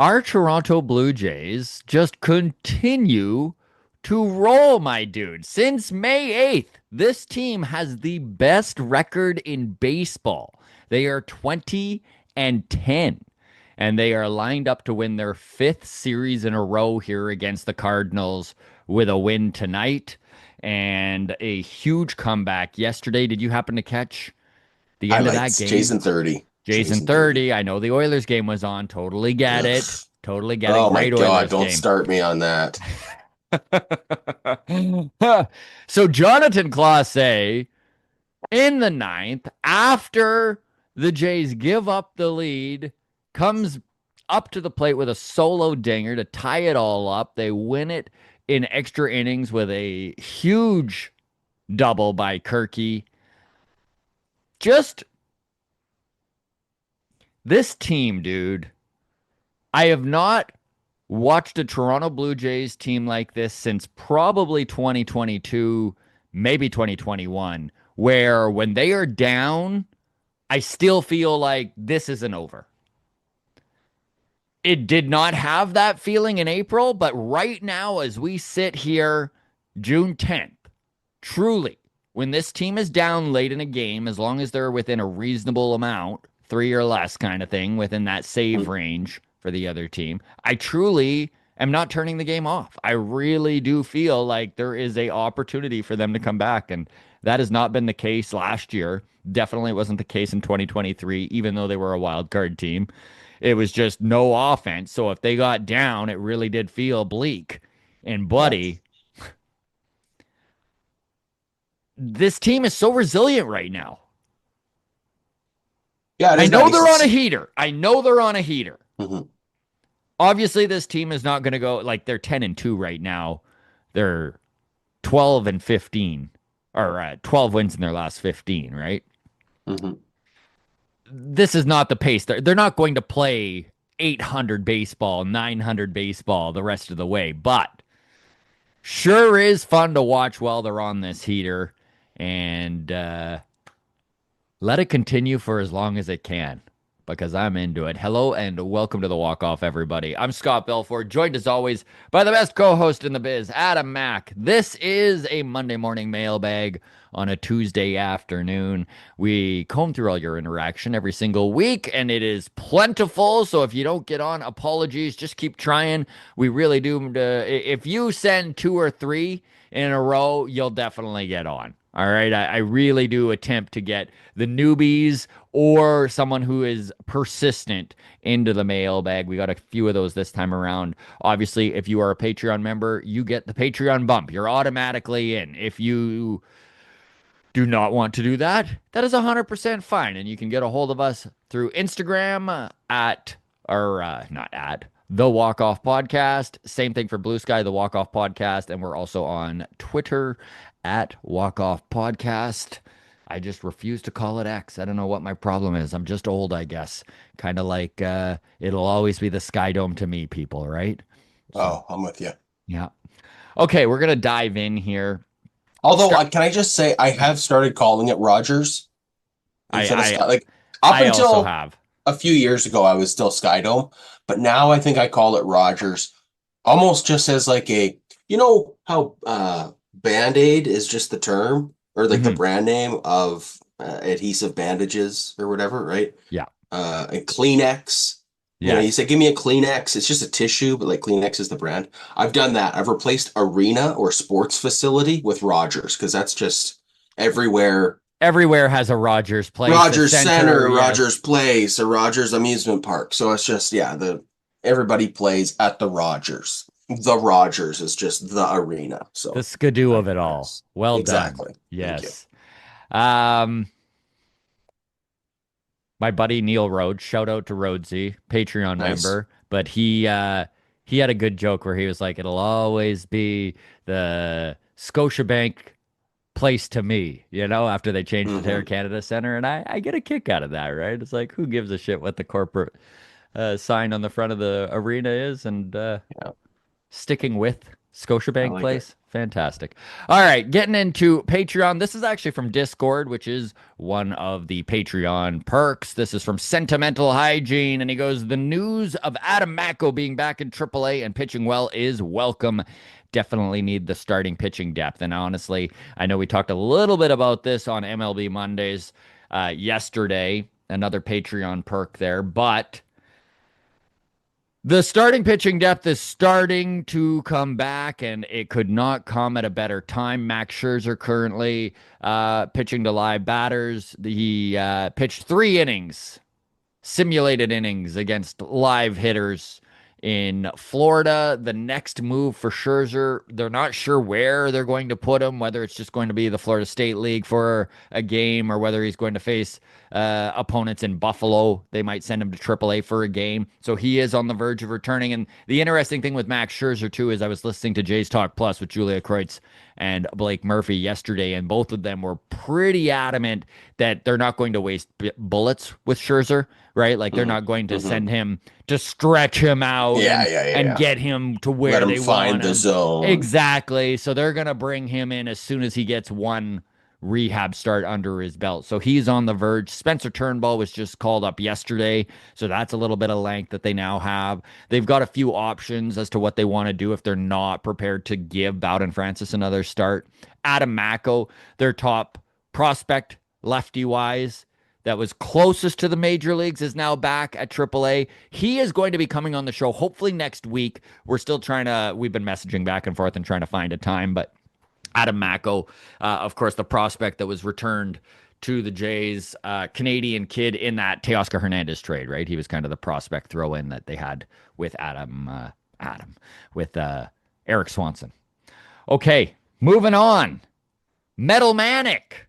Our Toronto Blue Jays just continue to roll, my dude. Since May 8th, this team has the best record in baseball. They are 20-10, and they are lined up to win their fifth series in a row here against the Cardinals with a win tonight and a huge comeback yesterday. Did you happen to catch the end of that Highlights. game? Jason 30. Jason Jason 30. 30. I know the Oilers game was on. Totally get Ugh. it. Totally get it. Oh my Great God. Oilers Don't game. start me on that. So Jonathan Clase in the ninth, after the Jays give up the lead, comes up to the plate with a solo dinger to tie it all up. They win it in extra innings with a huge double by Kirky. Just this team, dude. I have not watched a Toronto Blue Jays team like this since probably 2022, maybe 2021, where when they are down, I still feel like this isn't over. It did not have that feeling in April, but right now, as we sit here, June 10th, truly, when this team is down late in a game, as long as they're within a reasonable amount, three or less kind of thing, within that save range for the other team, I truly am not turning the game off. I really do feel like there is a opportunity for them to come back, and that has not been the case last year. Definitely wasn't the case in 2023, even though they were a wild card team. It was just no offense. So if they got down, it really did feel bleak. And Yeah. buddy, this team is so resilient right now. Yeah, it I is know nice. they're on a heater. I know they're on a heater. Mhm. Obviously, this team is not going to go like they're 10-2 right now. They're 12-15 or 12 wins in their last 15, right? Mhm. This is not the pace. They're not going to play 800 baseball, 900 baseball the rest of the way, but sure is fun to watch while they're on this heater and let it continue for as long as it can because I'm into it. Hello and welcome to the Walk Off, everybody. I'm Scott Belford, joined as always by the best co host in the biz, Adam Mack. This is a Monday morning mailbag on a Tuesday afternoon. We comb through all your interaction every single week, and it is plentiful. So if you don't get on, apologies. Just keep trying. We really do. If you send two or three in a row, you'll definitely get on. All right. I really do attempt to get the newbies or someone who is persistent into the mailbag. We got a few of those this time around. Obviously, if you are a Patreon member, you get the Patreon bump. You're automatically in. If you do not want to do that, that is 100% fine. And you can get a hold of us through Instagram at, or not at, the Walk Off Podcast. Same thing for Blue Sky, the Walk Off Podcast. And we're also on Twitter at Walk Off Podcast. I just refuse to call it X. I don't know what my problem is. I'm just old, I guess. Kind of like it'll always be the Sky Dome to me, people, right? So, Oh, I'm with you. yeah. Okay, we're going to dive in here. Although, Start. can I just say I have started calling it Rogers I, instead of I, Sky. Like up I also until have. a few years ago, I was still Skydome, but now I think I call it Rogers, almost just as like a, you know how Band-Aid is just the term or like the Hmm. brand name of adhesive bandages or whatever, right? Yeah. And Kleenex. You know, you Yes. say, give me a Kleenex. It's just a tissue, but like Kleenex is the brand. I've done that. I've replaced arena or sports facility with Rogers because that's just everywhere. Everywhere has a Rogers place, a Rogers center. Center, Rogers Yes. Place, a Rogers amusement park. So it's just, yeah, the everybody plays at the Rogers. The Rogers is just the arena. The So skidoo I of it all. digress. Well done. Exactly. Thank you. Yes. Um, my buddy Neil Rhodes, shout out to Rhodesy, Patreon Nice. member, but he had a good joke where he was like, "It'll always be the Scotiabank place to me," after they changed it to Air Hmm. Canada Center, and I get a kick out of that, right? It's like, who gives a shit what the corporate sign on the front of the arena is, and Yeah. sticking with I Scotiabank like it. Place. Fantastic. All right, getting into Patreon. This is actually from Discord, which is one of the Patreon perks. This is from Sentimental Hygiene, and he goes, "The news of Adam Macko being back in AAA and pitching well is welcome. Definitely need the starting pitching depth." And honestly, I know we talked a little bit about this on MLB Mondays yesterday, another Patreon perk there, but the starting pitching depth is starting to come back, and it could not come at a better time. Max Scherzer currently pitching to live batters. He pitched 3 innings, simulated innings against live hitters in Florida. The next move for Scherzer, they're not sure where they're going to put him, whether it's just going to be the Florida State League for a game or whether he's going to face opponents in Buffalo. They might send him to AAA for a game. So he is on the verge of returning. And the interesting thing with Max Scherzer, too, is I was listening to Jays Talk Plus with Julia Kreutz and Blake Murphy yesterday, and both of them were pretty adamant that they're not going to waste bullets with Scherzer, right? Like they're Hmm. not going to Hmm. send him to stretch him out Yeah, yeah, yeah, and yeah. get him to Let where him they find want the him. zone. Exactly. So they're going to bring him in as soon as he gets one rehab start under his belt. So he's on the verge. Spencer Turnbull was just called up yesterday. So that's a little bit of length that they now have. They've got a few options as to what they want to do if they're not prepared to give Bowden Francis another start. Adam Macko, their top prospect, lefty wise, that was closest to the major leagues, is now back at AAA. He is going to be coming on the show hopefully next week. We've been messaging back and forth and trying to find a time, but Adam Macko, of course, the prospect that was returned to the Jays, Canadian kid in that Teoscar Hernandez trade, right? He was kind of the prospect throw in that they had with with Eric Swanson. Okay, moving on. Metal Manic.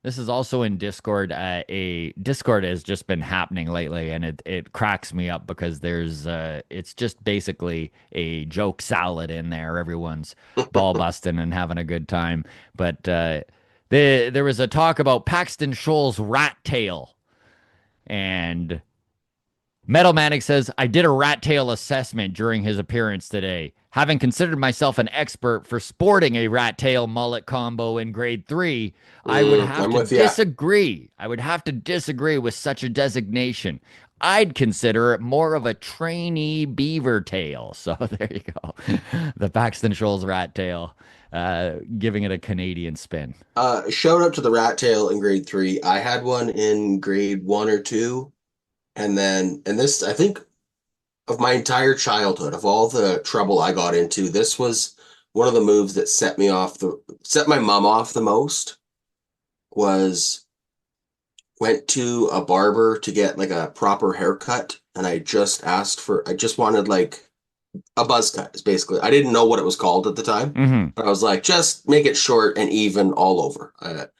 This is also in Discord. A Discord has just been happening lately, and it cracks me up because it's just basically a joke salad in there. Everyone's ball busting and having a good time. But there was a talk about Paxton Scholl's rat tail, and Metal Manic says, "I did a rat tail assessment during his appearance today. Having considered myself an expert for sporting a rat tail mullet combo in grade 3, I would have I'm to with you. disagree. I would have to disagree with such a designation. I'd consider it more of a trainee beaver tail." So there you go. The Paxton Scholl's rat tail, giving it a Canadian spin. Shout out to the rat tail in grade 3. I had one in grade 1 or 2. And this, I think, of my entire childhood, of all the trouble I got into, this was one of the moves that set my mom off the most. Was went to a barber to get like a proper haircut, and I just wanted like a buzz cut, is basically. I didn't know what it was called at the time, Hmm. but I was like, just make it short and even all over. And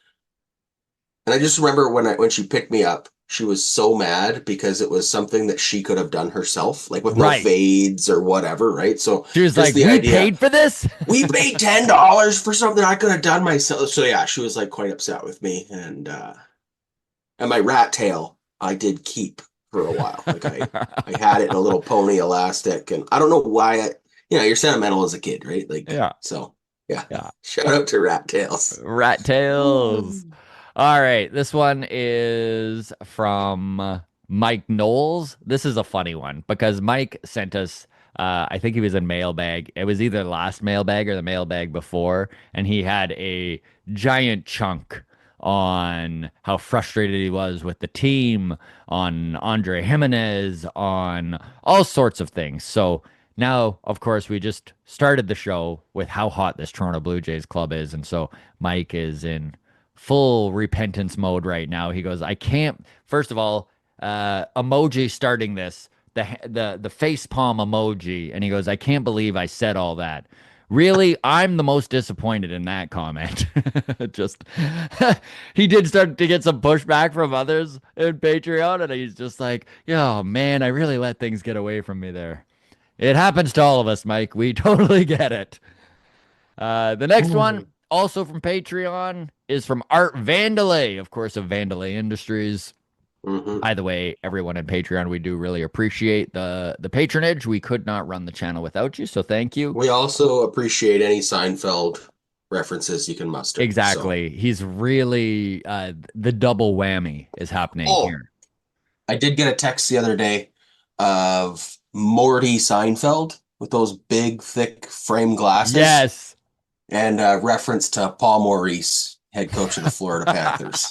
I just remember when she picked me up, she was so mad because it was something that she could have done herself, like with no Right. fades or whatever, right? So She was just like, the "We idea, paid for this?" we paid $10 for something I could have done myself. So yeah, she was like quite upset with me, and my rat tail I did keep for a while. Like I had it in a little pony elastic, and I don't know why you're sentimental as a kid, right? Like Yeah. so yeah. Yeah. Shout out to rat tails. Rat tails. All right. This one is from Mike Knowles. This is a funny one because Mike sent us, I think he was in Mailbag. It was either the last Mailbag or the Mailbag before. And he had a giant chunk on how frustrated he was with the team, on Andre Jimenez, on all sorts of things. So now, of course, we just started the show with how hot this Toronto Blue Jays club is. And so Mike is in full repentance mode right now. He goes, "I can't, first of all, emoji starting this, the face palm emoji." And he goes, "I can't believe I said all that. Really, I'm the most disappointed in that comment." Just he did start to get some pushback from others in Patreon, and he's just like, "Yeah, oh, man, I really let things get away from me there." It happens to all of us, Mike. We totally get it. The next one, also from Patreon, is from Art Vandalay, of course, of Vandalay Industries. Hmm. By the way, everyone at Patreon, we do really appreciate the patronage. We could not run the channel without you, so thank you. We also appreciate any Seinfeld references you can muster. So, Exactly. He's really the double whammy is happening oh, here. I did get a text the other day of Morty Seinfeld with those big, thick frame glasses Yes. and a reference to Paul Maurice, head coach of the Florida Panthers.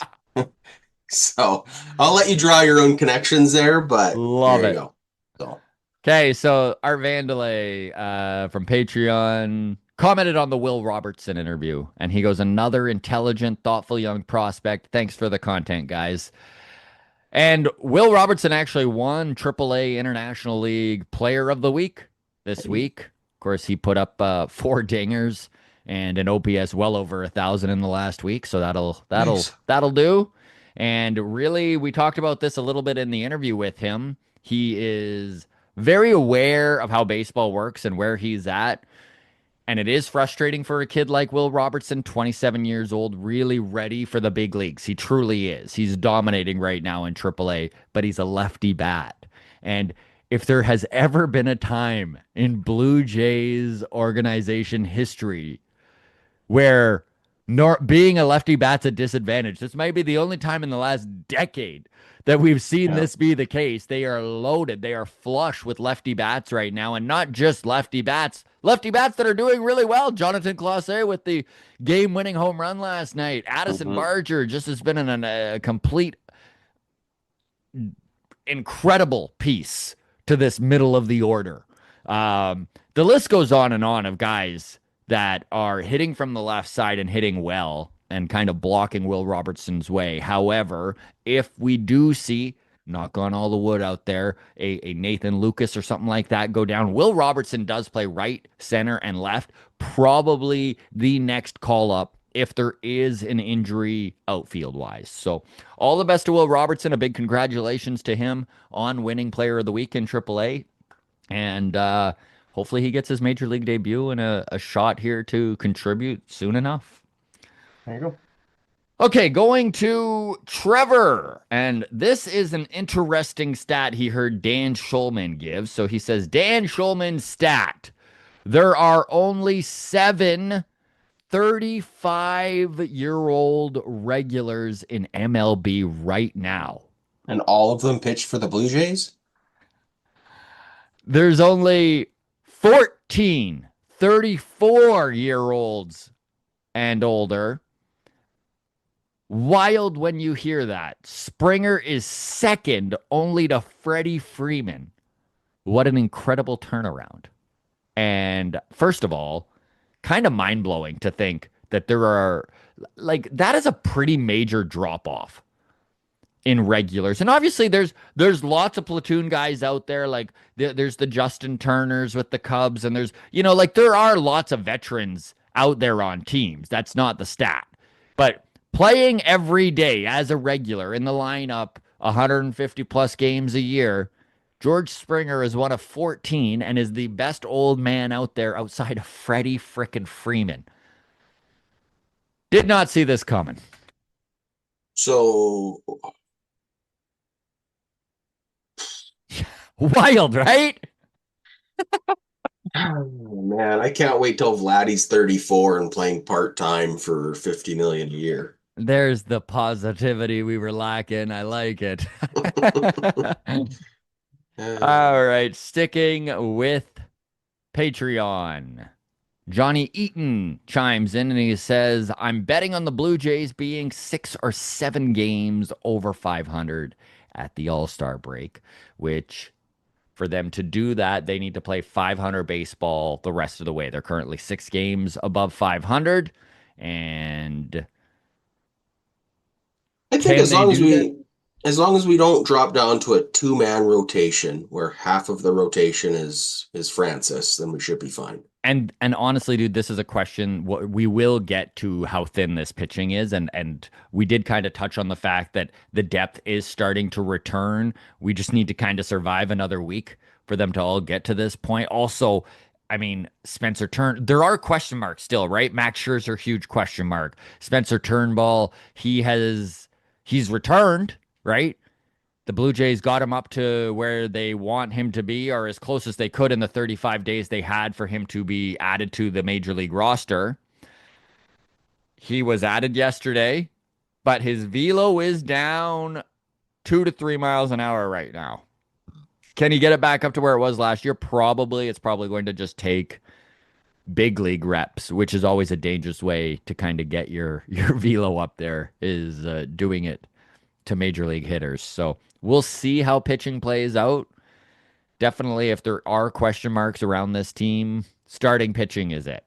So I'll let you draw your own connections there, but Love there you it. go. So, Okay, so Art Vandelay from Patreon commented on the Will Robertson interview, and he goes, "Another intelligent, thoughtful young prospect. Thanks for the content, guys." And Will Robertson actually won AAA International League Player of the Week this week. Of course, he put up four dingers and an OPS well over 1,000 in the last week, so nice. that'll do. And really, we talked about this a little bit in the interview with him. He is very aware of how baseball works and where he's at. And it is frustrating for a kid like Will Robertson, 27 years old, really ready for the big leagues. He truly is. He's dominating right now in AAA, but he's a lefty bat. And if there has ever been a time in Blue Jays organization history where being a lefty bat's a disadvantage. This might be the only time in the last decade that we've seen Yeah. this be the case. They are loaded. They are flush with lefty bats right now, and not just lefty bats that are doing really well. Jonathan Clase with the game-winning home run last night. Addison Hmm. Barger just has been in a complete incredible piece to this middle of the order. The list goes on and on of guys that are hitting from the left side and hitting well and kind of blocking Will Robertson's way. However, if we do see, knock on all the wood out there, a Nathan Lucas or something like that go down, Will Robertson does play right, center, and left. Probably the next call up if there is an injury outfield wise. So, all the best to Will Robertson. A big congratulations to him on winning Player of the Week in AAA. And hopefully he gets his major league debut and a shot here to contribute soon enough. There you go. Okay, going to Trevor. And this is an interesting stat he heard Dan Schulman give. So he says, Dan Schulman's stat. There are only 35-year-old regulars in MLB right now. And all of them pitched for the Blue Jays? There's only 14 34-year-olds and older. Wild when you hear that. Springer is second only to Freddie Freeman. What an incredible turnaround. And first of all, kind of mind blowing to think that there are, like, that is a pretty major drop off in regulars. And obviously there's lots of platoon guys out there, like there's the Justin Turners with the Cubs, and there's, like, there are lots of veterans out there on teams. That's not the stat. But playing every day as a regular in the lineup 150 plus games a year, George Springer is one of 14 and is the best old man out there outside of Freddie frickin' Freeman. Did not see this coming. So, Wild, right? oh, man, I can't wait till Vladdy's 34 and playing part-time for 50 million a year. There's the positivity we were lacking. I like it. All right, sticking with Patreon. Johnny Eaton chimes in and he says, I'm betting on the Blue Jays being 6 or 7 games over 500 at the All-Star break, which for them to do that, they need to play 500 baseball the rest of the way. They're currently 6 games above 500. And I think can they do that? as long as we don't drop down to a two-man rotation where half of the rotation is Francis, then we should be fine. And honestly, dude, this is a question we will get to how thin this pitching is, and we did kind of touch on the fact that the depth is starting to return. We just need to kind of survive another week for them to all get to this point. Also, I mean, Spencer Turn, there are question marks still, right? Max Scherzer, huge question mark. Spencer Turnbull, he's returned, right? The Blue Jays got him up to where they want him to be, or as close as they could in the 35 days they had for him to be added to the major league roster. He was added yesterday, but his velo is down 2 to 3 miles an hour right now. Can he get it back up to where it was last year? Probably. It's probably going to just take big league reps, which is always a dangerous way to kind of get your velo up there, is doing it to major league hitters. So we'll see how pitching plays out. Definitely, if there are question marks around this team, starting pitching is it.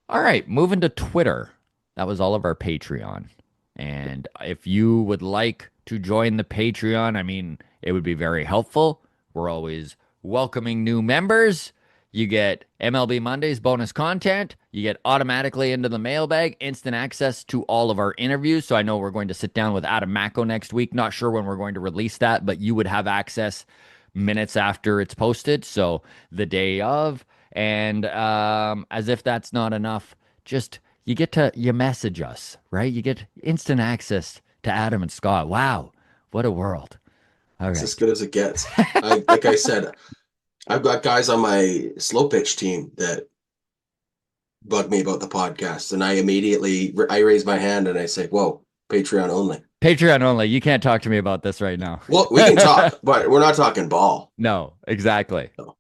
All right, moving to Twitter. That was all of our Patreon. And if you would like to join the Patreon, I mean, it would be very helpful. We're always welcoming new members. You get MLB Mondays bonus content. You get automatically into the mailbag, instant access to all of our interviews. So I know we're going to sit down with Adam Macko next week. Not sure when we're going to release that, but you would have access minutes after it's posted. So the day of. And as if that's not enough, just you message us, right? You get instant access to Adam and Scott. Wow, what a world. All It's right. as good as it gets. Like I said, I've got guys on my slow pitch team that bug me about the podcast, and I raise my hand and I say, "Whoa, Patreon only." Patreon only. You can't talk to me about this right now. Well, we can talk, but we're not talking ball. No, exactly. No.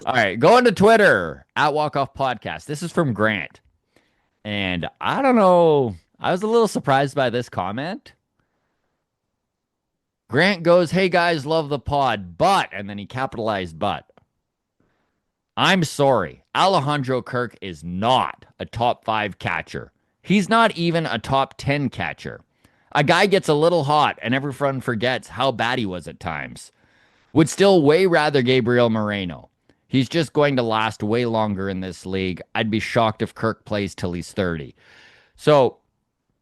All right, going to Twitter at Walk Off Podcast. This is from Grant. And I don't know. I was a little surprised by this comment. Grant goes, "Hey guys, love the pod, but," and then he capitalized "but." "I'm sorry. Alejandro Kirk is not a top 5 catcher. He's not even a top 10 catcher. A guy gets a little hot and everyone forgets how bad he was at times. Would still way rather Gabriel Moreno. He's just going to last way longer in this league. I'd be shocked if Kirk plays till he's 30. So,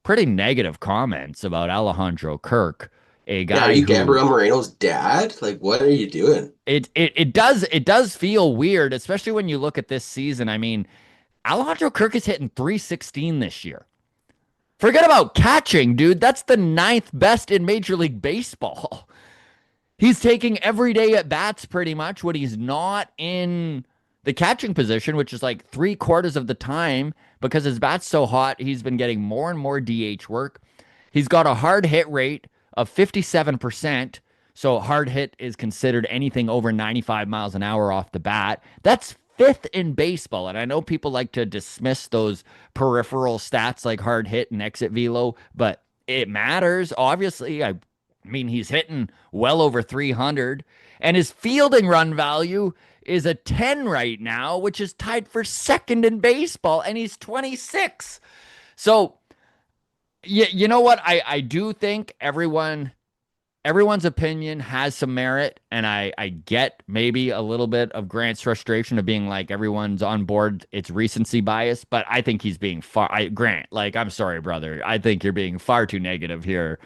pretty negative comments about Alejandro Kirk, a Yeah, are guy you who Gabriel Moreno's dad? Like, what are you doing? it does feel weird, especially when you look at this season. I mean, Alejandro Kirk is hitting 316 this year. Forget about catching, dude. That's the 9th best in Major League Baseball. He's taking every day at bats pretty much when he's not in the catching position, which is like 3/4 of the time because his bat's so hot. He's been getting more and more DH work. He's got a hard hit rate of 57%. So hard hit is considered anything over 95 miles an hour off the bat. That's 5th in baseball. And I know people like to dismiss those peripheral stats like hard hit and exit velo, but it matters. Obviously, I mean, he's hitting well over 300, and his fielding run value is a 10 right now, which is tied for 2nd in baseball, and he's 26. So, you know what? I do think everyone's opinion has some merit, and I get maybe a little bit of Grant's frustration of being like everyone's on board. It's recency bias, but I think he's being Grant, like, I'm sorry, brother. I think you're being far too negative here.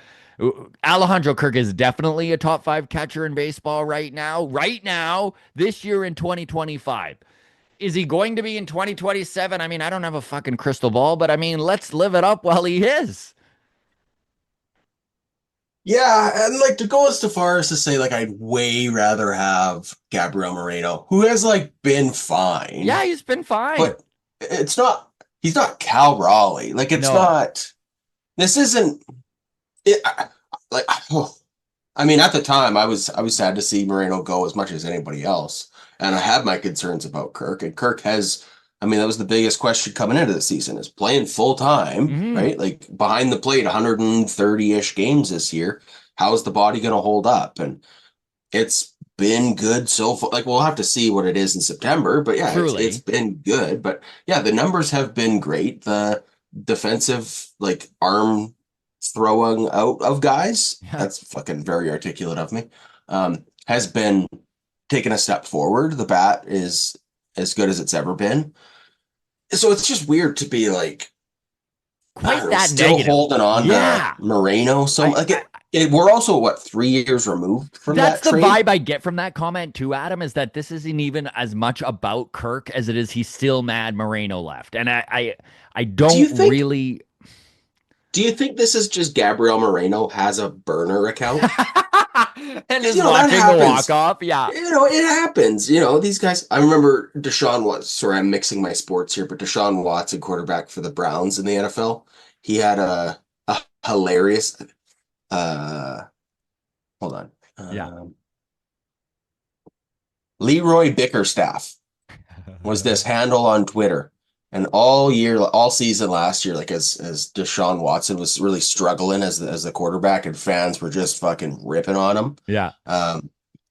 Alejandro Kirk is definitely a top 5 catcher in baseball right now. Right now, this year in 2025. Is he going to be in 2027? I mean, I don't have a fucking crystal ball, but I mean, let's live it up while he is. Yeah, and like to go as far as to say, like, I'd way rather have Gabriel Moreno, who has like been fine. Yeah, he's been fine. But he's not Cal Raleigh. Like, it's No. not, this isn't it. Like, oh, I mean, at the time, I was sad to see Moreno go as much as anybody else, and I had my concerns about Kirk. And Kirk has, I mean, that was the biggest question coming into the season: is playing full time, right? Like behind the plate, 130-ish games this year. How's the body going to hold up? And it's been good so far. Like, we'll have to see what it is in September, but yeah, it's been good. But yeah, the numbers have been great. The defensive, like, arm throwing out of guys, that's fucking very articulate of me, has been taking a step forward. The bat is as good as it's ever been. So it's just weird to be like, quite that still negative. Holding on to Moreno. So we're also, what, 3 years removed from that trade? That's the vibe I get from that comment too, Adam, is that this isn't even as much about Kirk as it is he's still mad Moreno left. And I don't really... Do you think this is just Gabriel Moreno has a burner account? And Because is that watching the walk happens. off. Yeah. It happens. These guys. I remember Deshaun Watson. Sorry, I'm mixing my sports here, but Deshaun Watson, quarterback for the Browns in the NFL, he had a hilarious. Uh, hold on. Yeah. Leroy Bickerstaff was this handle on Twitter. And all year, all season last year, like as Deshaun Watson was really struggling as the quarterback, and fans were just fucking ripping on him. Yeah.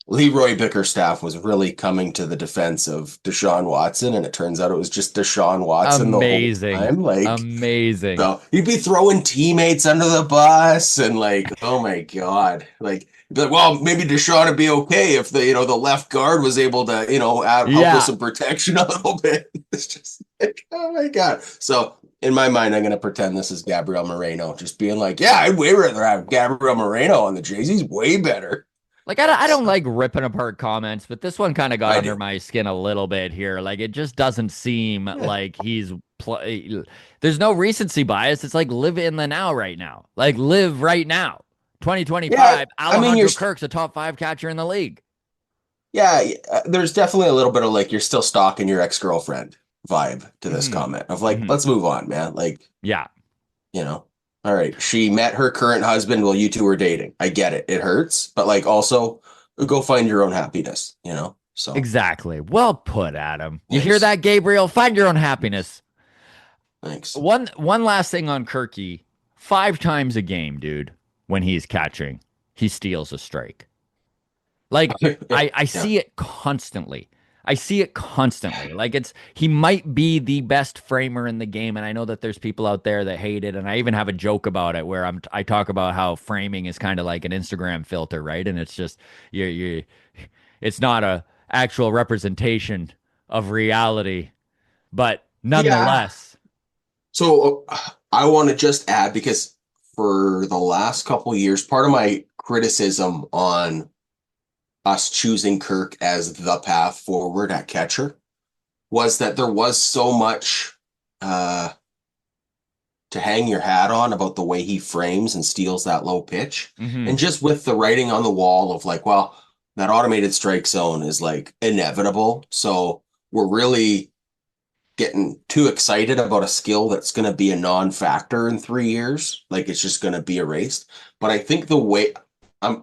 Leroy Bickerstaff was really coming to the defense of Deshaun Watson, and it turns out it was just Deshaun Watson the whole Amazing. time. Like, Amazing. so he'd be throwing teammates under the bus, and like, oh my god, like, he'd be like, well, maybe Deshaun would be okay if the left guard was able to help with Yeah. some protection a little bit. It's just like, oh my god. So in my mind, I'm gonna pretend this is Gabriel Moreno, just being like, yeah, I'd way rather have Gabriel Moreno on the Jays. He's way better. Like I don't like ripping apart comments, but this one kind of got I under do. my skin a little bit here. Like it just doesn't seem Yeah. like there's no recency bias. It's like live in the now right now. Like live right now. Yeah, 2025, I mean, Alejandro Kirk's a top 5 catcher in the league. yeah, there's definitely a little bit of like you're still stalking your ex-girlfriend vibe to this Hmm. comment of like, Hmm. let's move on, man. Like, Yeah, you know, all right, she met her current husband while you two were dating. I get it. It hurts, but like also go find your own happiness. So exactly. Well put, Adam. You hear thanks. that, Gabriel? Find your own happiness. Thanks. One last thing on Kirky. 5 times a game, dude, when he's catching, he steals a strike. Like Yeah, I yeah. see it constantly. I see it constantly. Like he might be the best framer in the game, and I know that there's people out there that hate it, and I even have a joke about it where I talk about how framing is kind of like an Instagram filter, right? And it's just you it's not a actual representation of reality, but Yeah. nonetheless. So I want to just add because for the last couple years, part of my criticism on us choosing Kirk as the path forward at catcher was that there was so much uh, to hang your hat on about the way he frames and steals that low pitch. Hmm. And just with the writing on the wall of like, well, that automated strike zone is like inevitable. So we're really getting too excited about a skill that's going to be a non-factor in 3 years. Like it's just going to be erased. But I think the way I'm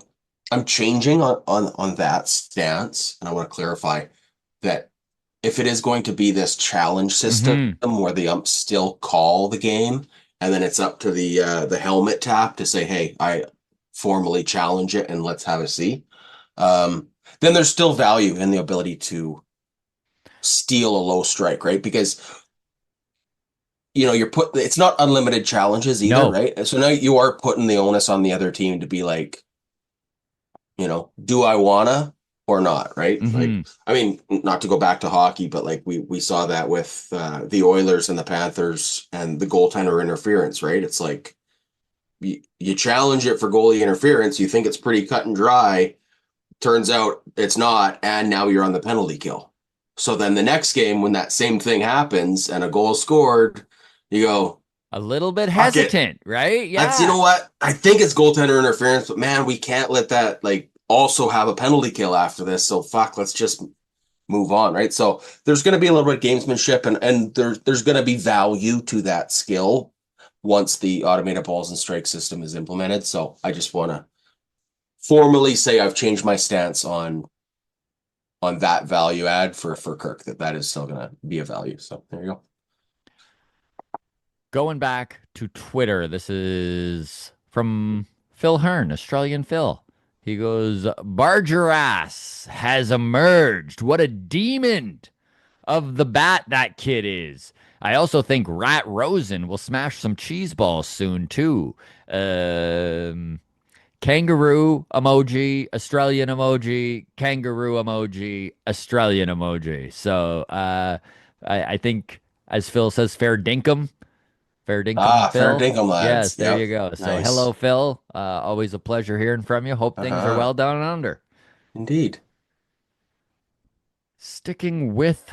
I'm changing on that stance, and I want to clarify that if it is going to be this challenge system Hmm. where the umps still call the game, and then it's up to the helmet tap to say, "Hey, I formally challenge it, and let's have a see." Um, then there's still value in the ability to steal a low strike, right? Because it's not unlimited challenges either, No. right? And so now you are putting the onus on the other team to be like, do I wanna or not, right? Like, Hmm. I mean, not to go back to hockey, but like we saw that with the Oilers and the Panthers and the goaltender interference, right? It's like you challenge it for goalie interference, you think it's pretty cut and dry. Turns out it's not, and now you're on the penalty kill. So then the next game, when that same thing happens and a goal is scored, you go, A little bit fuck it. hesitant, right? You Yeah. know what? I think it's goaltender interference, but man, we can't let that like also have a penalty kill after this. So fuck, let's just move on, right? So there's going to be a little bit of gamesmanship, and there's going to be value to that skill once the automated balls and strike system is implemented. So I just want to formally say I've changed my stance on that value add for Kirk, that is still going to be a value. So there you go. Going back to Twitter, this is from Phil Hearn, Australian Phil. He goes, Bargerass has emerged. What a demon of the bat that kid is. I also think Rat Rosen will smash some cheese balls soon, too. Kangaroo emoji, Australian emoji, kangaroo emoji, Australian emoji. So I think, as Phil says, fair dinkum. Fair dinkum, Fair Phil. dinkum, Yes, lads. there you Yep. go. So, Nice. hello, Phil. Always a pleasure hearing from you. Hope things are Uh-huh. well down and under. Indeed. Sticking with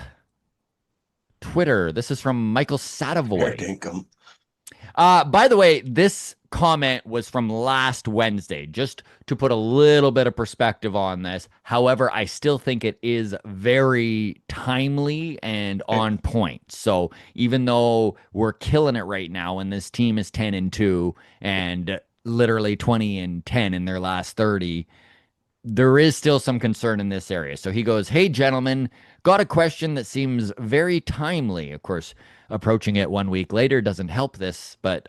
Twitter, this is from Michael Fair Sadavoy. dinkum. By the way, this comment was from last Wednesday, just to put a little bit of perspective on this. However, I still think it is very timely and Okay. on point. So even though we're killing it right now and this team is 10-2 and literally 20-10 in their last 30, there is still some concern in this area. So he goes, "Hey, gentlemen, got a question that seems very timely." Of course, approaching it 1 week later doesn't help this, but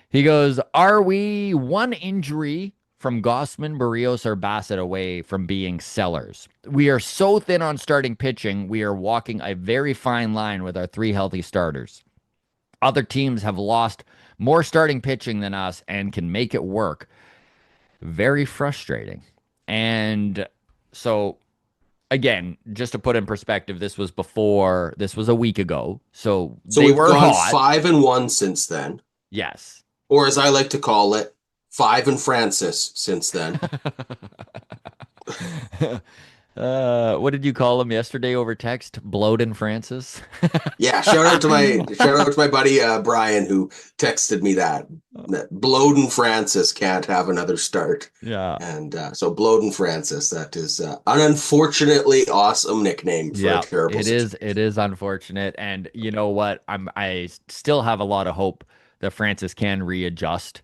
he goes, "Are we one injury from Gossman, Barrios, or Bassett away from being sellers? We are so thin on starting pitching, we are walking a very fine line with our three healthy starters. Other teams have lost more starting pitching than us and can make it work. Very frustrating." And so, again, just to put in perspective, this was a week ago. So So they we've were gone hot. 5-1 since then, Yes. or as I like to call it, 5 and Francis since then. What did you call him yesterday over text? Bloated Francis? Yeah, shout out to my buddy Brian who texted me that Bloden Francis can't have another start, Yeah. and so Bloden Francis, that is an unfortunately awesome nickname for a Yeah, terrible situation. it is unfortunate. And you know what? I still have a lot of hope that Francis can readjust.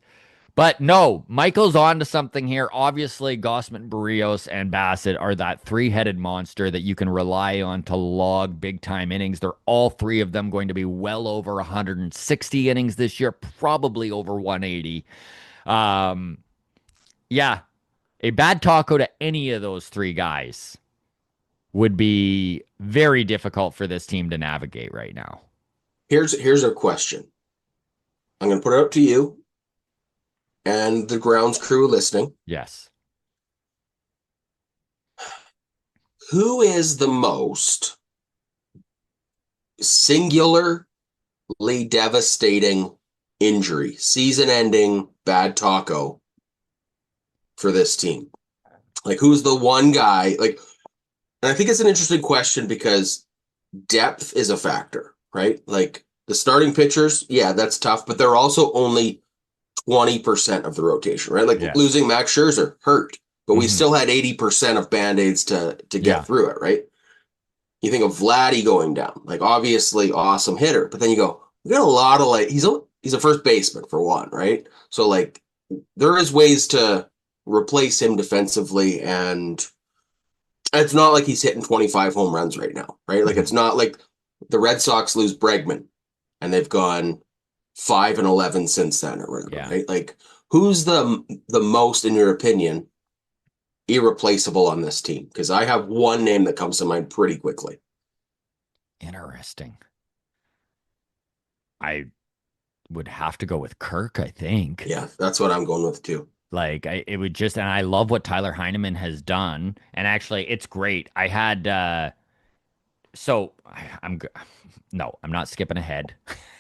But no, Michael's on to something here. Obviously, Gossman, Barrios, and Bassett are that three-headed monster that you can rely on to log big-time innings. They're all three of them going to be well over 160 innings this year, probably over 180. Um, yeah, a bad taco to any of those three guys would be very difficult for this team to navigate right now. Here's a question. I'm going to put it up to you and the grounds crew listening. Yes. Who is the most singularly devastating injury, season-ending bad taco for this team? Like, who's the one guy? Like, and I think it's an interesting question because depth is a factor, right? Like the starting pitchers, yeah, that's tough, but they're also only 20% of the rotation, right? Like Yes. losing Max Scherzer hurt, but we Hmm. still had 80% of band-aids to get Yeah. through it, right? You think of Vladdy going down, like obviously awesome hitter, but then you go, we got a lot of like he's a first baseman for one, right? So like there is ways to replace him defensively, and it's not like he's hitting 25 home runs right now, right? Like it's Hmm. not like the Red Sox lose Bregman and they've gone 5-11 since then or whatever, Yeah. right? Like who's the most, in your opinion, irreplaceable on this team? Because I have one name that comes to mind pretty quickly. Interesting. I would have to go with Kirk, I think. Yeah, that's what I'm going with too. Like it would just, and I love what Tyler Heineman has done. And actually, it's great. I had so I'm no, I'm not skipping ahead.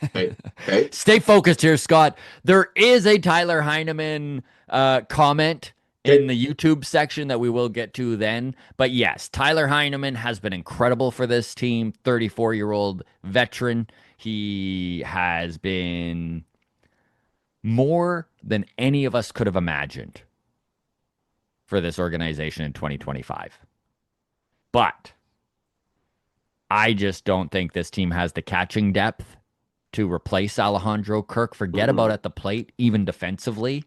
Okay. Okay. Stay focused here, Scott. There is a Tyler Heineman comment Okay. in the YouTube section that we will get to then. But yes, Tyler Heineman has been incredible for this team. 34-year-old veteran. He has been more than any of us could have imagined for this organization in 2025. But I just don't think this team has the catching depth to replace Alejandro Kirk. Forget about Mm-mm. at the plate, even defensively.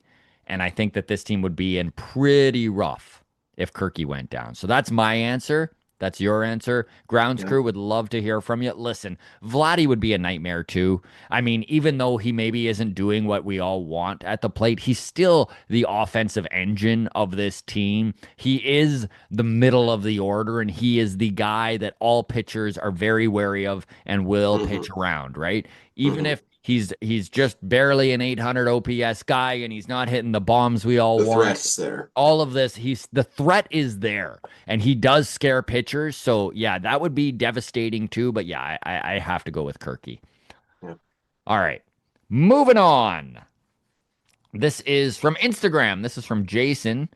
And I think that this team would be in pretty rough if Kirky went down. So that's my answer. That's your answer. Grounds Yeah. crew would love to hear from you. Listen, Vladdy would be a nightmare too. I mean, even though he maybe isn't doing what we all want at the plate, he's still the offensive engine of this team. He is the middle of the order, and he is the guy that all pitchers are very wary of and will pitch Mm-hmm. around, right? Even Mm-hmm. if he's just barely an 800 OPS guy and he's not hitting the bombs we all The want. threat's there. All of this, he's the threat is there, and he does scare pitchers. So yeah, that would be devastating too. But yeah, I have to go with Kirky. Yeah. All right, moving on. This is from Instagram. This is from Jason.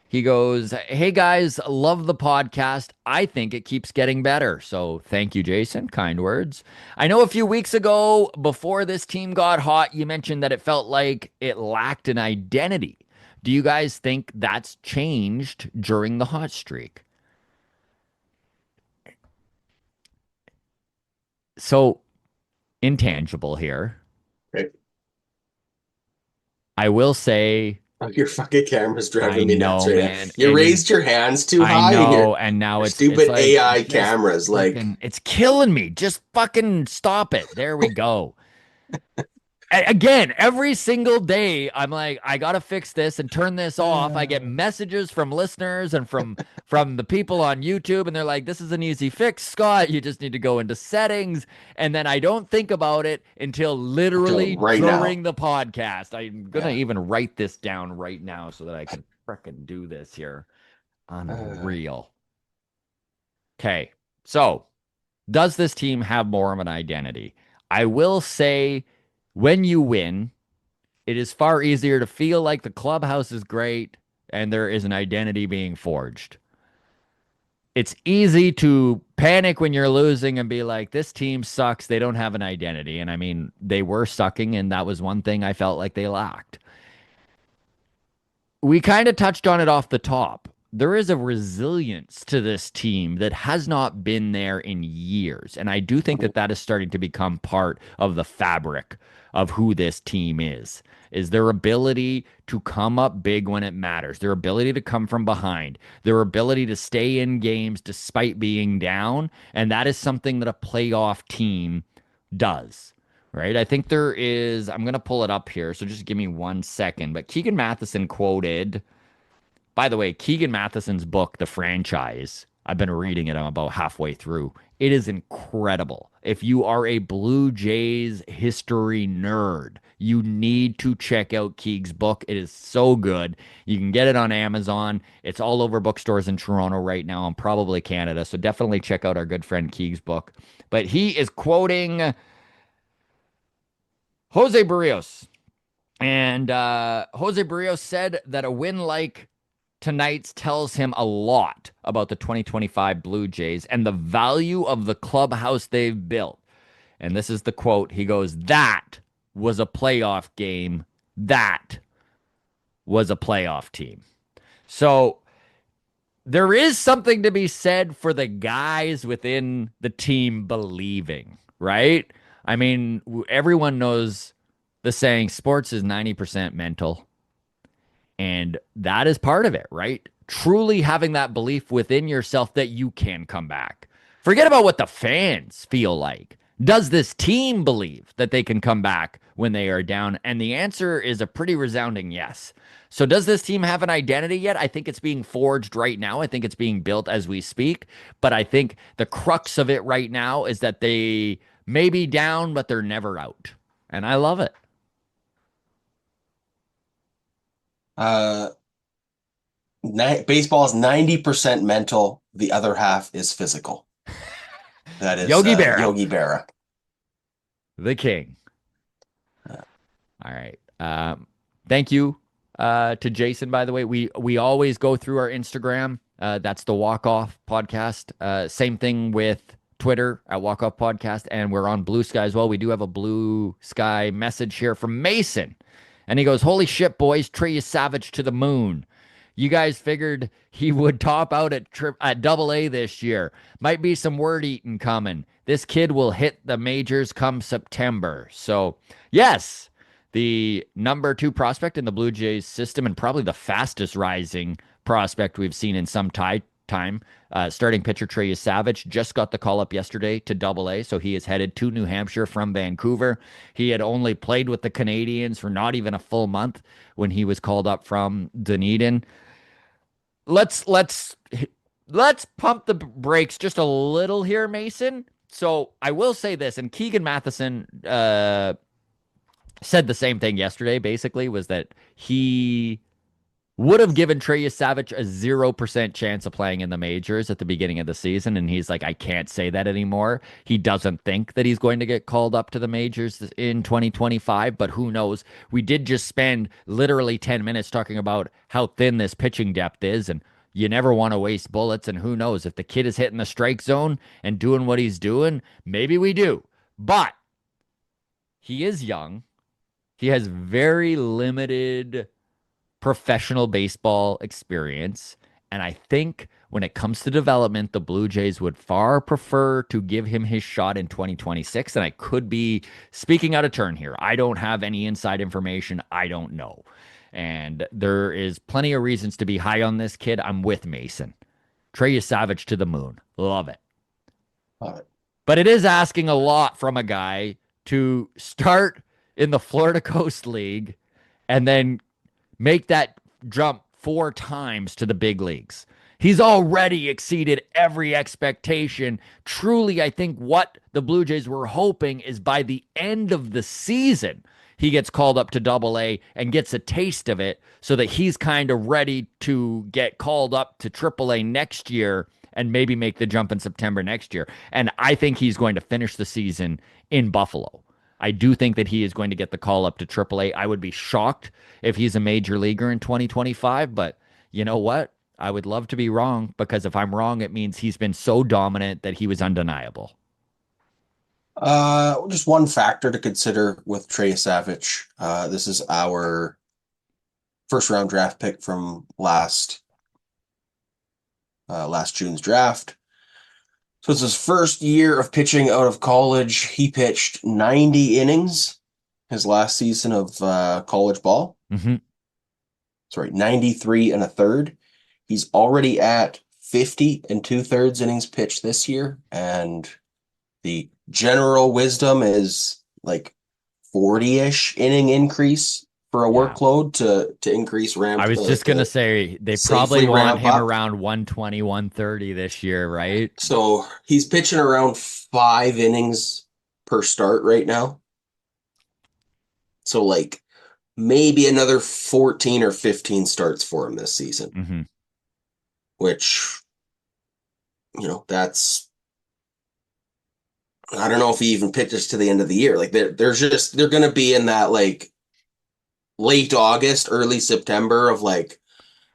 He goes, "Hey guys, love the podcast. I think it keeps getting better." So thank you, Jason. Kind words. I know a few weeks ago, before this team got hot, you mentioned that it felt like it lacked an identity. Do you guys think that's changed during the hot streak? So intangible here. Right. I will say, Oh, your fucking camera's I driving me nuts know, right now. man, You and raised your hands too I high in know, your and now it's stupid like AI just cameras. Like, fucking, it's killing me. Just fucking stop it. There we go. Again, every single day, I'm like, I gotta fix this and turn this off. I get uh, messages from listeners and from the people on YouTube, and they're like, "This is an easy fix, Scott. You just need to go into settings." And then I don't think about it until until literally right now. during the podcast. I'm gonna Yeah. even write this down right now so that I can frickin' do this here. Uh, Unreal. Okay, so does this team have more of an identity? I will say, when you win, it is far easier to feel like the clubhouse is great and there is an identity being forged. It's easy to panic when you're losing and be like, this team sucks. They don't have an identity. And I mean, they were sucking, and that was one thing I felt like they lacked. We kind of touched on it off the top. There is a resilience to this team that has not been there in years. And I do think that that is starting to become part of the fabric of who this team is their ability to come up big when it matters, their ability to come from behind, their ability to stay in games despite being down. And that is something that a playoff team does. Right. I think there is, I'm going to pull it up here. So just give me 1 second. But Keegan Matheson quoted, by the way, Keegan Matheson's book, The Franchise, I've been reading it. I'm about halfway through. It is incredible. If you are a Blue Jays history nerd, you need to check out Keeg's book. It is so good. You can get it on Amazon. It's all over bookstores in Toronto right now and probably Canada. So definitely check out our good friend Keeg's book. But he is quoting Jose Barrios. And Jose Barrios said that a win like tonight's tells him a lot about the 2025 Blue Jays and the value of the clubhouse they've built. And this is the quote. He goes, "That was a playoff game. That was a playoff team." So there is something to be said for the guys within the team believing, right? I mean, everyone knows the saying sports is 90% mental. And that is part of it, right? Truly having that belief within yourself that you can come back. Forget about what the fans feel like. Does this team believe that they can come back when they are down? And the answer is a pretty resounding yes. So, does this team have an identity yet? I think it's being forged right now. I think it's being built as we speak. But I think the crux of it right now is that they may be down, but they're never out. And I love it. uh, Baseball is 90% mental. The other half is physical. That is Yogi Berra, Yogi Berra. the king. Uh, All right. Thank you to Jason, by the way. We always go through our Instagram. That's the Walk Off Podcast. Same thing with Twitter at Walk Off Podcast. And we're on Blue Sky as well. We do have a Blue Sky message here from Mason. And he goes, "Holy shit, boys. Trey Savage to the moon. You guys figured he would top out at Double A this year. Might be some word eating coming. This kid will hit the majors come September." So, yes, the number 2 prospect in the Blue Jays system and probably the fastest rising prospect we've seen in some time. Starting pitcher Trey Savage just got the call up yesterday to Double A, so he is headed to New Hampshire from Vancouver. He had only played with the Canadians for not even a full month when he was called up from Dunedin. Let's let's pump the brakes just a little here, Mason. So I will say this, and Keegan Matheson said the same thing yesterday. Basically, was that he would have given Trey Savage a 0% chance of playing in the majors at the beginning of the season. And he's like, I can't say that anymore. He doesn't think that he's going to get called up to the majors in 2025, but who knows? We did just spend literally 10 minutes talking about how thin this pitching depth is. And you never want to waste bullets. And who knows if the kid is hitting the strike zone and doing what he's doing, maybe we do. But he is young. He has very limited professional baseball experience. And I think when it comes to development, the Blue Jays would far prefer to give him his shot in 2026. And I could be speaking out of turn here. I don't have any inside information. I don't know. And there is plenty of reasons to be high on this kid. I'm with Mason. Trey Savage to the moon. Love it. Uh, But it is asking a lot from a guy to start in the Florida Coast League and then make that jump 4 times to the big leagues. He's already exceeded every expectation. Truly, I think what the Blue Jays were hoping is by the end of the season, he gets called up to Double A and gets a taste of it so that he's kind of ready to get called up to Triple A next year and maybe make the jump in September next year. And I think he's going to finish the season in Buffalo. I do think that he is going to get the call up to AAA. I would be shocked if he's a major leaguer in 2025, but you know what? I would love to be wrong because if I'm wrong, it means he's been so dominant that he was undeniable. just one factor to consider with Trey Savage. This is our first round draft pick from last June's draft. So it's his first year of pitching out of college. He pitched 90 innings his last season of college ball. Mm-hmm. Sorry, 93 and a third. He's already at 50 and 2/3 innings pitched this year. And the general wisdom is like 40-ish inning increase for a workload to increase ramp. I was just going to say they probably want him around 120, 130 this year, right? So he's pitching around 5 innings per start right now. So like maybe another 14 or 15 starts for him this season, mm-hmm. which, that's, I don't know if he even pitches to the end of the year. Like they're going to be in that like late August, early September of like,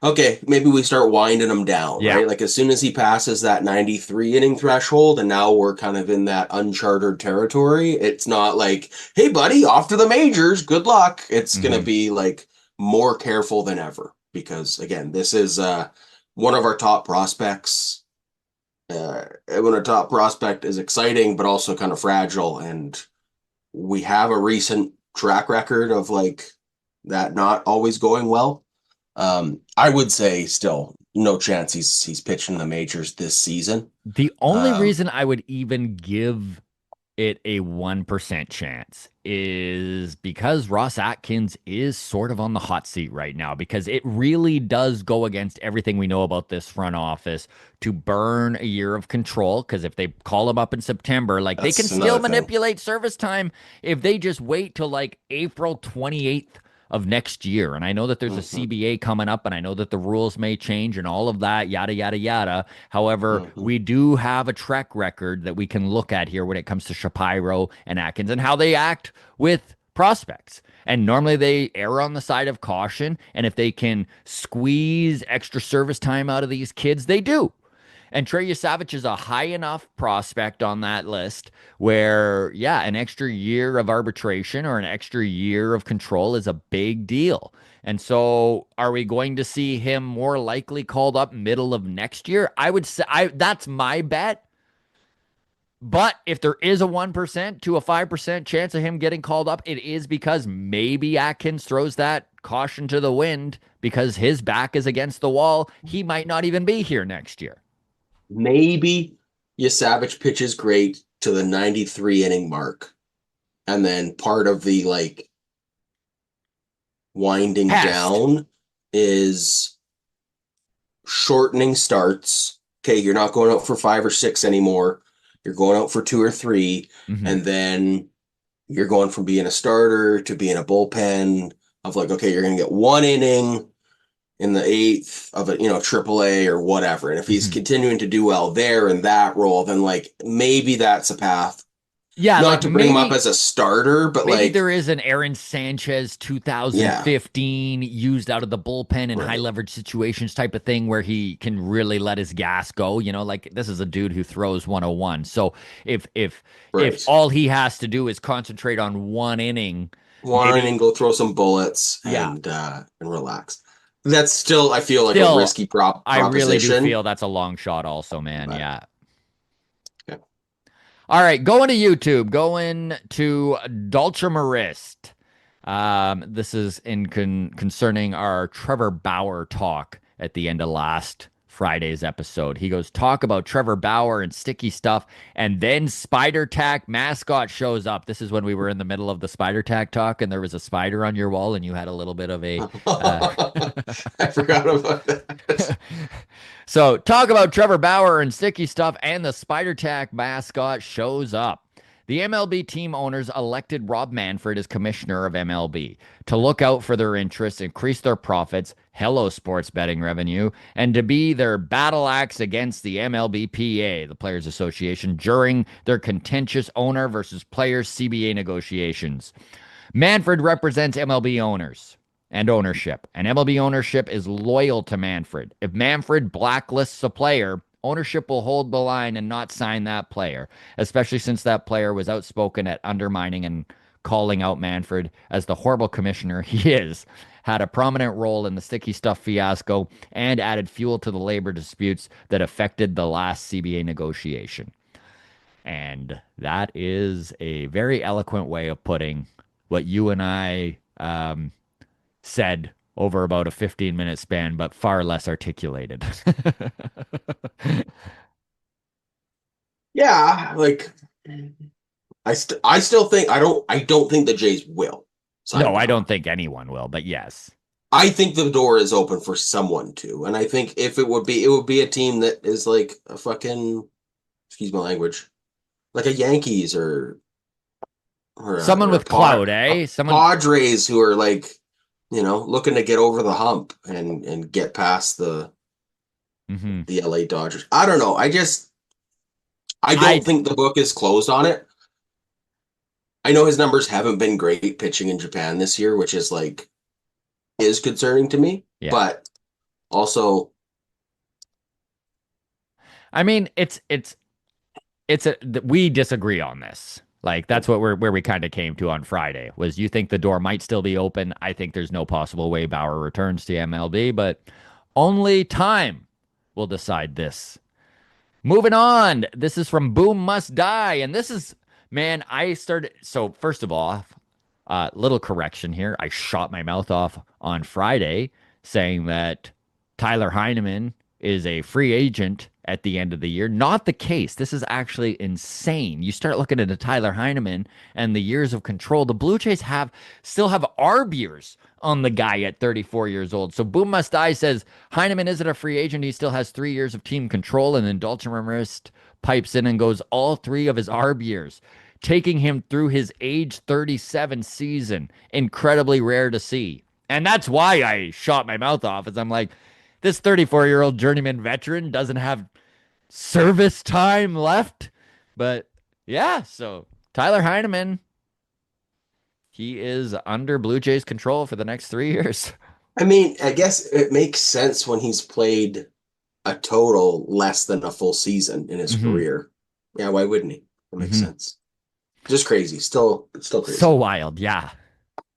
okay, maybe we start winding him down, right? Like as soon as he passes that 93 inning threshold, and now we're kind of in that uncharted territory. It's not like, hey, buddy, off to the majors. Good luck. It's going to be like more careful than ever because, again, this is one of our top prospects. When a top prospect is exciting, but also kind of fragile. And we have a recent track record of like that not always going well. I would say still no chance he's pitching the majors this season. The only reason I would even give it a 1% chance is because Ross Atkins is sort of on the hot seat right now because it really does go against everything we know about this front office to burn a year of control. Because if they call him up in September, like they can still manipulate service time if they just wait till like April 28th of next year. And I know that there's a CBA coming up and I know that the rules may change and all of that, yada, yada, yada. However, we do have a track record that we can look at here when it comes to Shapiro and Atkins and how they act with prospects. And normally they err on the side of caution. And if they can squeeze extra service time out of these kids, they do. And Trey Savage is a high enough prospect on that list where, yeah, an extra year of arbitration or an extra year of control is a big deal. And so are we going to see him more likely called up middle of next year? I would say that's my bet. But if there is a 1% to a 5% chance of him getting called up, it is because maybe Atkins throws that caution to the wind because his back is against the wall. He might not even be here next year. Maybe Savage pitches great to the 93 inning mark. And then part of the like winding down is shortening starts. Okay, you're not going out for 5 or 6 anymore. You're going out for 2 or 3. And then you're going from being a starter to being a bullpen of like, okay, you're going to get 1 inning in the eighth of a triple A or whatever. And if he's Mhm. continuing to do well there in that role, then like maybe that's a path. Yeah, Not like to bring him up maybe as a starter, but maybe like, there is an Aaron Sanchez yeah, 2015 used out of the bullpen in high right, leverage situations type of thing where he can really let his gas go. Like this is a dude who throws 101. So if right. all he has to do is concentrate on one inning, One maybe and go throw some bullets yeah. and relax. That's still, I feel like a Still, risky I really do proposition. feel that's a long shot also, man. But Yeah. yeah. All right, going to YouTube, going to Dultramarist. This is in concerning our Trevor Bauer talk at the end of last Friday's episode. He goes, talk about Trevor Bauer and sticky stuff, and then Spider Tack mascot shows up. This is when we were in the middle of the Spider Tack talk, and there was a spider on your wall, and you had a little bit of a I forgot about that. So, talk about Trevor Bauer and sticky stuff, and the Spider Tack mascot shows up. The MLB team owners elected Rob Manfred as commissioner of MLB to look out for their interests, increase their profits, hello sports betting revenue, and to be their battle axe against the MLBPA, the Players Association, during their contentious owner versus players CBA negotiations. Manfred represents MLB owners and ownership, and MLB ownership is loyal to Manfred. If Manfred blacklists a player, ownership will hold the line and not sign that player, especially since that player was outspoken at undermining and calling out Manfred as the horrible commissioner he is, had a prominent role in the sticky stuff fiasco, and added fuel to the labor disputes that affected the last CBA negotiation. And that is a very eloquent way of putting what you and I said over about a 15-minute span, but far less articulated. Yeah, like I still think I don't think the Jays will sign No, I Bauer. don't think anyone will, but yes. I think the door is open for someone to, and I think if it would be a team that is like a fucking, excuse my language, like a Yankees or a, Someone or a, with Pod, clout, a eh? Someone. Padres who are like looking to get over the hump and get past Mhm. the LA Dodgers. I don't know. I I, don't think the book is closed on it. I know his numbers haven't been great pitching in Japan this year, which is concerning to me, yeah. but also I mean, we disagree on this. Like that's what where we kind of came to on Friday was you think the door might still be open. I think there's no possible way Bauer returns to MLB, but only time will decide this. Moving on. This is from Boom Must Die. And this is, man, I started. So, first of all, little correction here. I shot my mouth off on Friday saying that Tyler Heineman is a free agent at the end of the year. Not the case. This is actually insane. You start looking at a Tyler Heineman and the years of control. The Blue Jays still have arb years on the guy at 34 years old. So Boom Must Die says Heineman isn't a free agent. He still has 3 years of team control. And then Dalton pipes in and goes all three of his arb years, taking him through his age 37 season. Incredibly rare to see. And that's why I shot my mouth off, as I'm like, this 34-year-old journeyman veteran doesn't have service time left. But yeah, so Tyler Heineman, he is under Blue Jays control for the next 3 years. I mean, I guess it makes sense when he's played a total less than a full season in his Mm-hmm. career. Yeah, why wouldn't he? That makes Mm-hmm. sense. Just crazy. It's still So crazy. wild, yeah.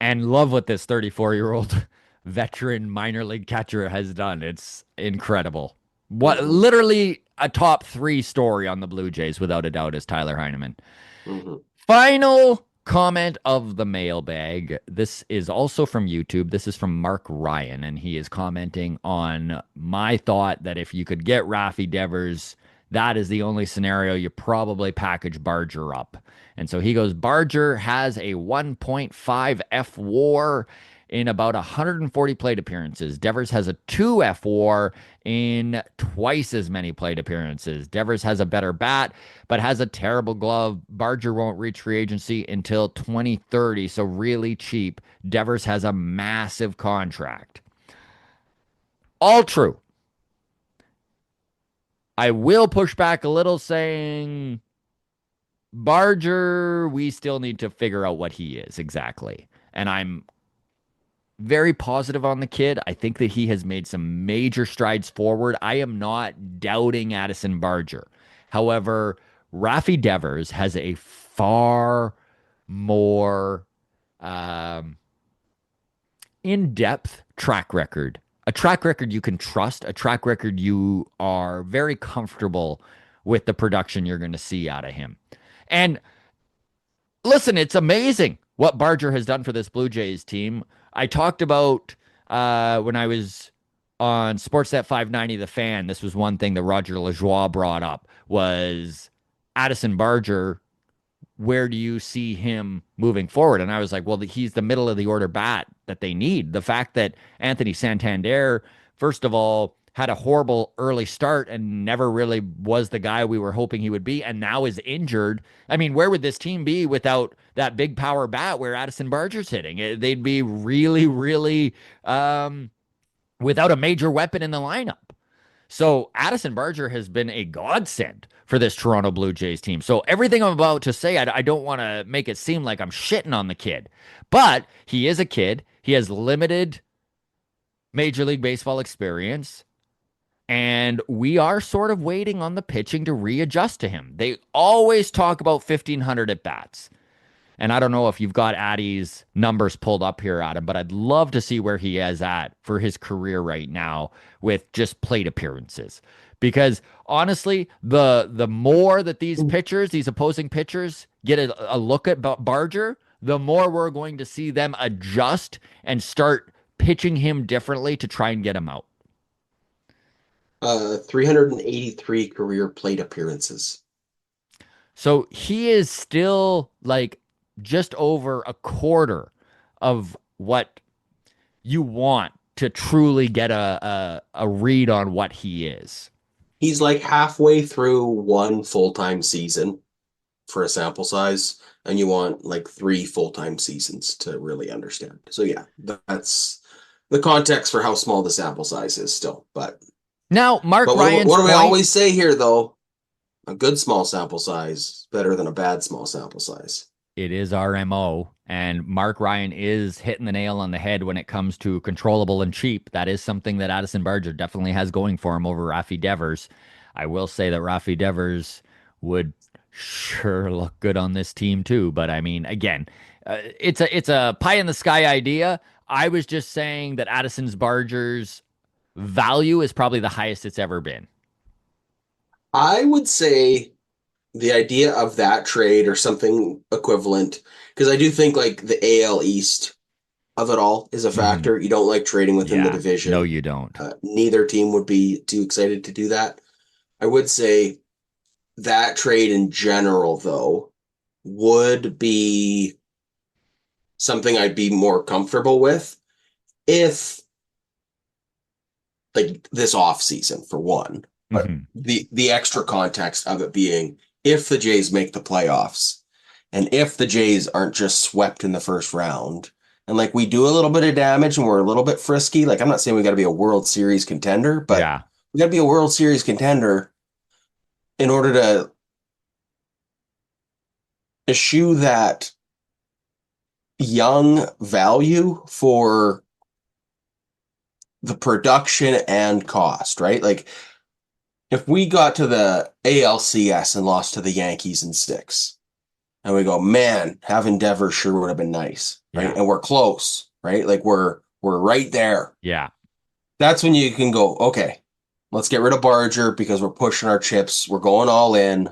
And love what this 34-year-old veteran minor league catcher has done. It's incredible. What Hmm. literally a top three story on the Blue Jays, without a doubt, is Tyler Heineman. Hmm. Final comment of the mailbag. This is also from YouTube. This is from Mark Ryan, and he is commenting on my thought that if you could get Rafi Devers, that is the only scenario you probably package Barger up. And so he goes, Barger has a 1.5 F war in about 140 plate appearances. Devers has a 2 F war in twice as many plate appearances. Devers has a better bat, but has a terrible glove. Barger won't reach free agency until 2030, so really cheap. Devers has a massive contract. All true. I will push back a little saying Barger, we still need to figure out what he is exactly. And I'm very positive on the kid. I think that he has made some major strides forward. I am not doubting Addison Barger. However, Rafi Devers has a far more um, in-depth track record, a track record you can trust, a track record you are very comfortable with the production you're going to see out of him. And listen, it's amazing what Barger has done for this Blue Jays team. I talked about when I was on Sportsnet 590 The Fan. This was one thing that Roger Lajoie brought up was Addison Barger. Where do you see him moving forward? And I was like, well, he's the middle of the order bat that they need. The fact that Anthony Santander, first of all, had a horrible early start and never really was the guy we were hoping he would be, and now is injured. I mean, where would this team be without that big power bat where Addison Barger's hitting? They'd be really, really without a major weapon in the lineup. So Addison Barger has been a godsend for this Toronto Blue Jays team. So everything I'm about to say, I don't want to make it seem like I'm shitting on the kid, but he is a kid. He has limited Major League Baseball experience, and we are sort of waiting on the pitching to readjust to him. They always talk about 1,500 at bats. And I don't know if you've got Addy's numbers pulled up here, Adam, but I'd love to see where he is at for his career right now with just plate appearances. Because honestly, the more that these pitchers, these opposing pitchers, get a look at Barger, the more we're going to see them adjust and start pitching him differently to try and get him out. 383 career plate appearances. So he is still like just over a quarter of what you want to truly get a read on what he is. He's like halfway through one full-time season for a sample size, and you want like 3 full-time seasons to really understand. So yeah, that's the context for how small the sample size is still. But Now, Mark Ryan's what do we point, always say here though? A good small sample size better than a bad small sample size. it is our MO, and Mark Ryan is hitting the nail on the head when it comes to controllable and cheap. That is something that Addison Barger definitely has going for him over Rafi Devers. I will say that Rafi Devers would sure look good on this team too, but I mean, again, it's a pie in the sky idea. I was just saying that Addison's Barger's value is probably the highest it's ever been. I would say the idea of that trade or something equivalent, because I do think like the AL East of it all is a factor. You don't like trading within the division. No, you don't. Neither team would be too excited to do that. I would say that trade in general, though, would be something I'd be more comfortable with if like this off season for one. But the extra context of it being if the Jays make the playoffs and if the Jays aren't just swept in the first round and like we do a little bit of damage and we're a little bit frisky, like I'm not saying we got to be a World Series contender, but we got to be a World Series contender in order to eschew that young value for the production and cost, right? Like if we got to the ALCS and lost to the Yankees in 6, and we go, man, having Devers sure would have been nice, right? And we're close, right? Like we're right there. Yeah. That's when you can go, okay, let's get rid of Barger because we're pushing our chips. We're going all in.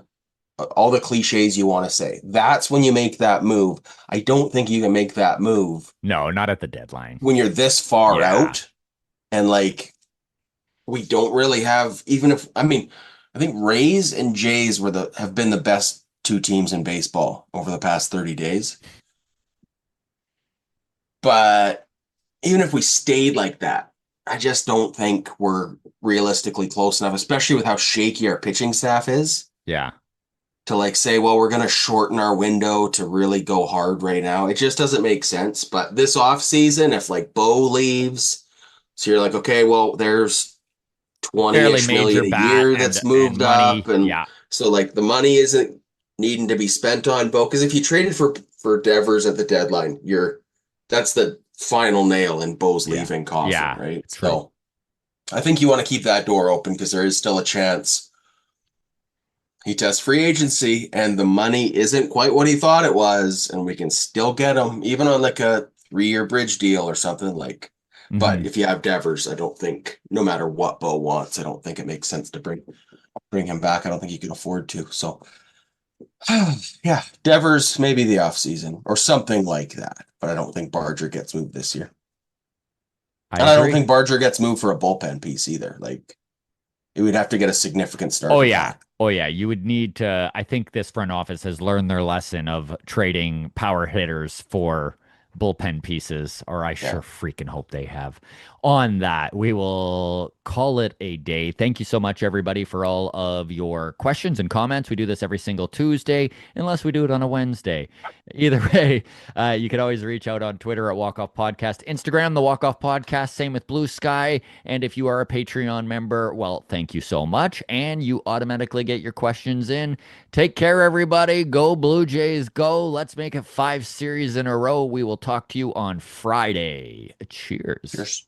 All the cliches you want to say. That's when you make that move. I don't think you can make that move. No, not at the deadline. When you're this far out and like we don't really have, even if, I mean, I think Rays and Jays have been the best 2 teams in baseball over the past 30 days. But even if we stayed like that, I just don't think we're realistically close enough, especially with how shaky our pitching staff is. Yeah. To like say, well, we're going to shorten our window to really go hard right now. It just doesn't make sense. But this off season, if like Bo leaves So you're like, okay, well, there's Fairly 20-ish major million a bat year and that's moved up. money. And Yeah. so like the money isn't needing to be spent on Bo. Because if you traded for Devers at the deadline, that's the final nail in Bo's Yeah. leaving coffin, Yeah. right? True. So I think you want to keep that door open because there is still a chance he tests free agency and the money isn't quite what he thought it was, and we can still get him even on like a 3-year bridge deal or something like. But Hmm. if you have Devers, I don't think no matter what Bo wants, I don't think it makes sense to bring him back. I don't think he can afford to. So yeah, Devers maybe the offseason or something like that. But I don't think Barger gets moved this year. I And I don't agree. think Barger gets moved for a bullpen piece either. Like it would have to get a significant Oh starter yeah. back. Oh yeah. You would need to. I think this front office has learned their lesson of trading power hitters for bullpen pieces, or I Yeah. sure freaking hope they have. On that, we will call it a day. Thank you so much, everybody, for all of your questions and comments. We do this every single Tuesday, unless we do it on a Wednesday. Either way, you can always reach out on Twitter at Walk Off Podcast, Instagram, the Walk Off Podcast, same with Blue Sky. And if you are a Patreon member, well, thank you so much. And you automatically get your questions in. Take care, everybody. Go Blue Jays, go. Let's make it 5 series in a row. We will talk to you on Friday. Cheers. Cheers.